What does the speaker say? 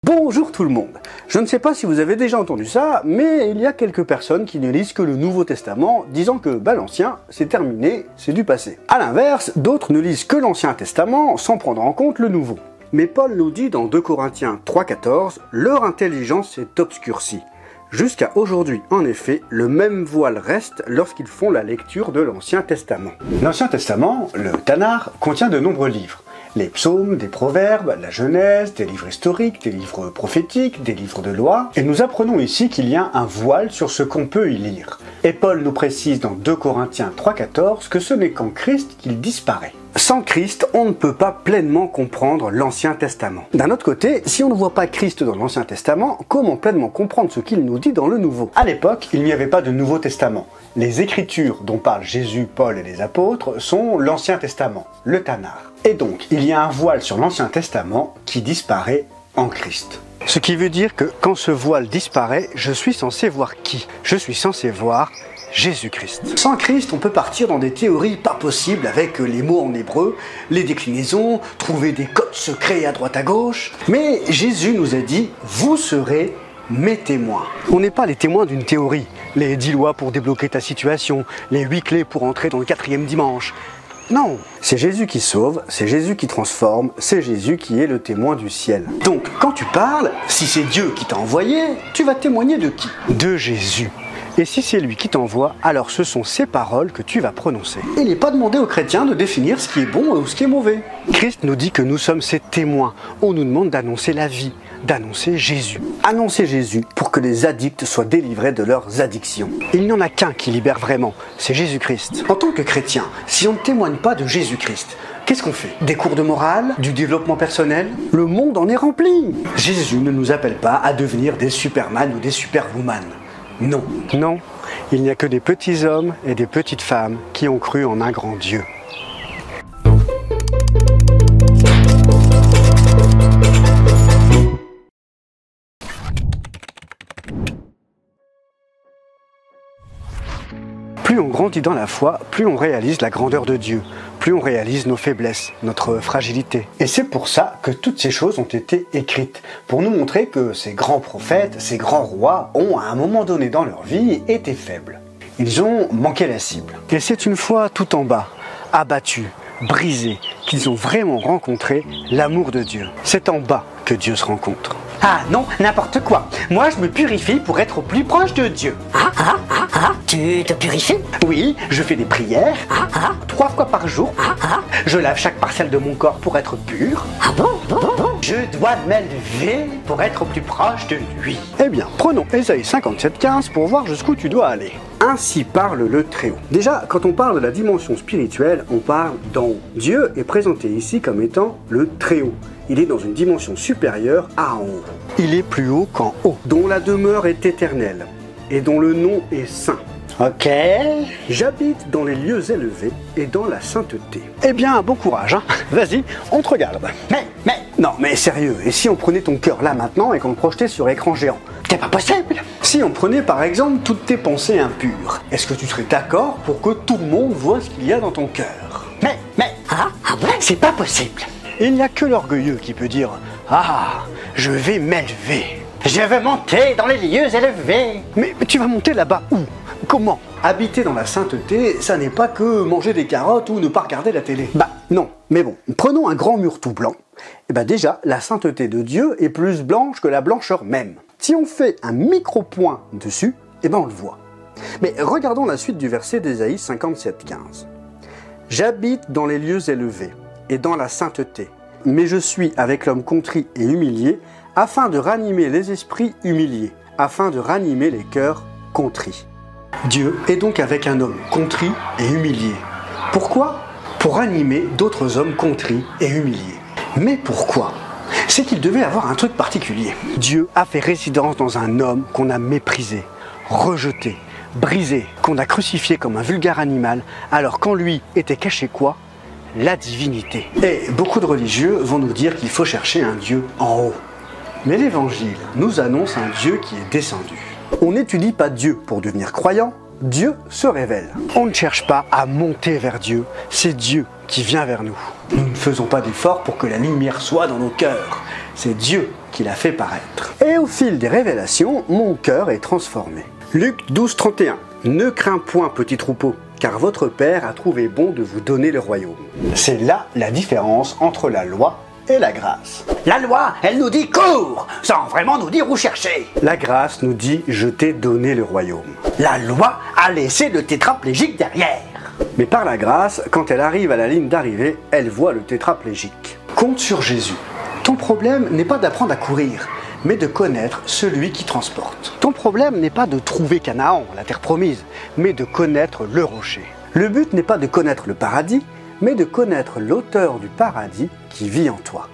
Bonjour tout le monde. Je ne sais pas si vous avez déjà entendu ça, mais il y a quelques personnes qui ne lisent que le Nouveau Testament, disant que l'Ancien, c'est terminé, c'est du passé. A l'inverse, d'autres ne lisent que l'Ancien Testament sans prendre en compte le Nouveau. Mais Paul nous dit dans 2 Corinthiens 3,14, leur intelligence est obscurcie. Jusqu'à aujourd'hui, en effet, le même voile reste lorsqu'ils font la lecture de l'Ancien Testament. L'Ancien Testament, le Tanakh, contient de nombreux livres. Les psaumes, des proverbes, la Genèse, des livres historiques, des livres prophétiques, des livres de loi. Et nous apprenons ici qu'il y a un voile sur ce qu'on peut y lire. Et Paul nous précise dans 2 Corinthiens 3,14 que ce n'est qu'en Christ qu'il disparaît. Sans Christ, on ne peut pas pleinement comprendre l'Ancien Testament. D'un autre côté, si on ne voit pas Christ dans l'Ancien Testament, comment pleinement comprendre ce qu'il nous dit dans le Nouveau? À l'époque, il n'y avait pas de Nouveau Testament. Les Écritures dont parlent Jésus, Paul et les apôtres sont l'Ancien Testament, le Tanakh. Et donc, il y a un voile sur l'Ancien Testament qui disparaît en Christ. Ce qui veut dire que quand ce voile disparaît, je suis censé voir qui? Je suis censé voir Jésus-Christ. Sans Christ, on peut partir dans des théories pas possibles avec les mots en hébreu, les déclinaisons, trouver des codes secrets à droite à gauche. Mais Jésus nous a dit « Vous serez mes témoins ». On n'est pas les témoins d'une théorie, les 10 lois pour débloquer ta situation, les 8 clés pour entrer dans le 4e dimanche. Non, c'est Jésus qui sauve, c'est Jésus qui transforme, c'est Jésus qui est le témoin du ciel. Donc, quand tu parles, si c'est Dieu qui t'a envoyé, tu vas témoigner de qui? De Jésus. Et si c'est lui qui t'envoie, alors ce sont ses paroles que tu vas prononcer. Il n'est pas demandé aux chrétiens de définir ce qui est bon ou ce qui est mauvais. Christ nous dit que nous sommes ses témoins. On nous demande d'annoncer la vie, d'annoncer Jésus. Annoncer Jésus pour que les addicts soient délivrés de leurs addictions. Il n'y en a qu'un qui libère vraiment, c'est Jésus-Christ. En tant que chrétien, si on ne témoigne pas de Jésus-Christ, qu'est-ce qu'on fait? Des cours de morale? Du développement personnel? Le monde en est rempli. Jésus ne nous appelle pas à devenir des Superman ou des Superwoman. Non. Non, il n'y a que des petits hommes et des petites femmes qui ont cru en un grand Dieu. Plus on grandit dans la foi, plus on réalise la grandeur de Dieu, plus on réalise nos faiblesses, notre fragilité. Et c'est pour ça que toutes ces choses ont été écrites, pour nous montrer que ces grands prophètes, ces grands rois ont à un moment donné dans leur vie été faibles. Ils ont manqué la cible. Et c'est une fois tout en bas, abattus, brisés, qu'ils ont vraiment rencontré l'amour de Dieu. C'est en bas que Dieu se rencontre. Ah non, n'importe quoi. Moi, je me purifie pour être plus proche de Dieu. Tu te purifies? Oui, je fais des prières. 3 fois par jour. Je lave chaque parcelle de mon corps pour être pur. Ah bon? Je dois m'élever pour être plus proche de lui. Eh bien, prenons Ésaïe 57,15 pour voir jusqu'où tu dois aller. Ainsi parle le Très-Haut. Déjà, quand on parle de la dimension spirituelle, on parle d'en haut. Dieu est présenté ici comme étant le Très-Haut. Il est dans une dimension supérieure à en haut. Il est plus haut qu'en haut, dont la demeure est éternelle, et dont le nom est saint. Ok. J'habite dans les lieux élevés et dans la sainteté. Eh bien, bon courage, hein. Vas-y, on te regarde. Mais... Non, mais sérieux, et si on prenait ton cœur là maintenant et qu'on le projetait sur écran géant? C'est pas possible. Si on prenait par exemple toutes tes pensées impures, est-ce que tu serais d'accord pour que tout le monde voit ce qu'il y a dans ton cœur? Mais... c'est pas possible. Il n'y a que l'orgueilleux qui peut dire « Ah, je vais m'élever ». Je veux monter dans les lieux élevés. Mais tu vas monter là-bas où? Comment? Habiter dans la sainteté, ça n'est pas que manger des carottes ou ne pas regarder la télé. Bah non, mais bon, prenons un grand mur tout blanc. Et bah déjà, la sainteté de Dieu est plus blanche que la blancheur même. Si on fait un micro-point dessus, et ben on le voit. Mais regardons la suite du verset d'Ésaïe 57,15. « J'habite dans les lieux élevés et dans la sainteté, mais je suis avec l'homme contrit et humilié, afin de ranimer les esprits humiliés, afin de ranimer les cœurs contrits. » Dieu est donc avec un homme contrit et humilié. Pourquoi? Pour ranimer d'autres hommes contrits et humiliés. Mais pourquoi? C'est qu'il devait avoir un truc particulier. Dieu a fait résidence dans un homme qu'on a méprisé, rejeté, brisé, qu'on a crucifié comme un vulgaire animal, alors qu'en lui était caché quoi? La divinité. Et beaucoup de religieux vont nous dire qu'il faut chercher un Dieu en haut. Mais l'Évangile nous annonce un Dieu qui est descendu. On n'étudie pas Dieu pour devenir croyant, Dieu se révèle. On ne cherche pas à monter vers Dieu, c'est Dieu qui vient vers nous. Nous ne faisons pas d'efforts pour que la lumière soit dans nos cœurs. c'est Dieu qui l'a fait paraître. Et au fil des révélations, mon cœur est transformé. Luc 12, 31. Ne crains point, petit troupeau, car votre Père a trouvé bon de vous donner le royaume. C'est là la différence entre la loi et la grâce. La loi, elle nous dit cours, sans vraiment nous dire où chercher. La grâce nous dit je t'ai donné le royaume. La loi a laissé le tétraplégique derrière. Mais par la grâce, quand elle arrive à la ligne d'arrivée, elle voit le tétraplégique. Compte sur Jésus. Ton problème n'est pas d'apprendre à courir, mais de connaître celui qui transporte. Ton problème n'est pas de trouver Canaan, la terre promise, mais de connaître le rocher. Le but n'est pas de connaître le paradis, mais de connaître l'auteur du paradis qui vit en toi.